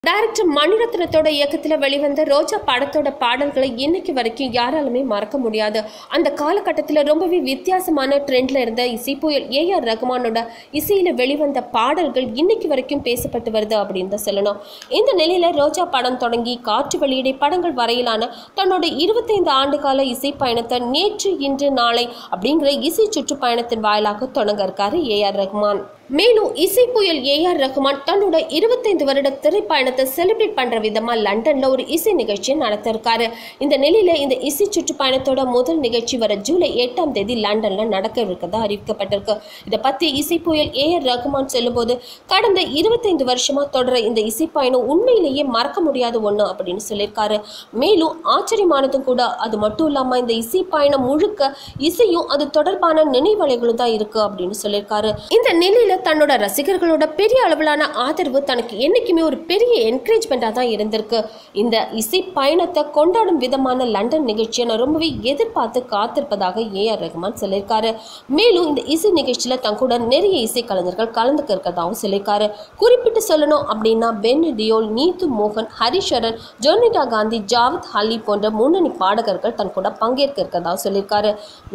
Director மணிரத்னத்தோட இயக்கத்தில் வெளிவந்த ரோஜா படத்தோட பாடல்களை இன்னைக்கு வரைக்கும் யாராலுமே மறக்க முடியாது. அந்த காலகட்டத்தில் ரொம்பவே வித்தியாசமான ட்ரெண்ட்ல இருந்த இசைப்புயல் ஏஆர் ரகுமானோட இசையில வெளிவந்த பாடல்கள் இன்னைக்கு வரைக்கும் பேசப்பட்டு வருது அப்படின்னு தான் சொல்லணும். இந்த நிலையில ரோஜா படம் தொடங்கி காற்று வெளியீடு படங்கள் வரையிலான தன்னோட 25 ஆண்டுகால இசை பயணத்தை நேற்று இன்று நாளை அப்படிங்கிற இசை சுற்றுப்பயணத்தின் வாயிலாக தொடங்க இருக்காரு ஏஆர் ரகுமான். மேலும் இசை புயல் ஏஆர் ரகுமான் தன்னோட 25 வருட திரைப்பயணத்தை செலிப்ரேட் பண்ற விதமா லண்டன்ல ஒரு இசை நிகழ்ச்சியை நடத்த இருக்காரு. இந்த நிலையில இந்த இசை சுற்றுப்பயணத்தோட முதல் நிகழ்ச்சி வர ஜூலை 8ஆம் தேதி லண்டன்ல நடக்க இருக்கதா அறிவிக்கப்பட்டிருக்கு. இதை பத்தி இசை புயல் ஏஆர் ரகுமான் சொல்லும்போது, கடந்த 25 வருஷமா தொடர இந்த இசை பயணம் உண்மையிலேயே மறக்க முடியாத ஒண்ணு அப்படின்னு சொல்லியிருக்காரு. மேலும் ஆச்சரியமானதும் கூட அது மட்டும் இல்லாம இந்த இசை பயணம் முழுக்க இசையும் அது தொடர்பான நினைவலைகளும் தான் இருக்கு அப்படின்னு சொல்லியிருக்காரு. இந்த நிலையில தன்னோட ரசிகர்களோட பெரிய அளவிலான ஆதரவு தனக்கு என்னைக்குமே ஒரு பெரிய என்கரேஜ்மெண்டா தான் இருந்திருக்கு. இந்த இசை பயணத்தை கொண்டாடும் விதமான லண்டன் நிகழ்ச்சியை நான் ரொம்பவே எதிர்பார்த்து காத்திருப்பதாக ஏஆர் ரகுமான் சொல்லியிருக்காரு. மேலும் இந்த இசை நிகழ்ச்சியில தங்கூட நிறைய இசை கலைஞர்கள் கலந்துக்க இருக்கிறதாகவும் சொல்லியிருக்காரு. குறிப்பிட்டு சொல்லணும் அப்படின்னா பென்னி டியோல், நீத்து மோகன், ஹரிஷரன், ஜொனிடா காந்தி, ஜாவித் அலி போன்ற முன்னணி பாடகர்கள் தன் கூட பங்கேற்க இருக்கிறதாகவும் சொல்லியிருக்காரு.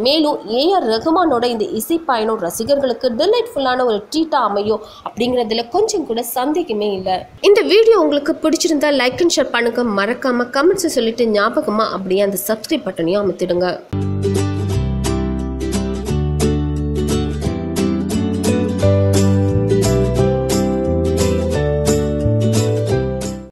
மேலும் ஏஆர் ரகுமானோட இந்த இசை பயணம் ரசிகர்களுக்கு டிலைட்ஃபுல்லான ஒரு ட்ரீட்டா அமையும் அப்படிங்கிறதுல கொஞ்சம் கூட சந்தேகமே இல்லை. இந்த வீடியோ உங்களுக்கு பிடிச்சிருந்தா லைக் அண்ட் ஷேர் பண்ணுங்க. மறக்காம கமெண்ட்ஸ் சொல்லிட்டு ஞாபகமா அப்படியே அந்த சப்ஸ்கிரைப் பட்டனையும் அமுத்திடுங்க.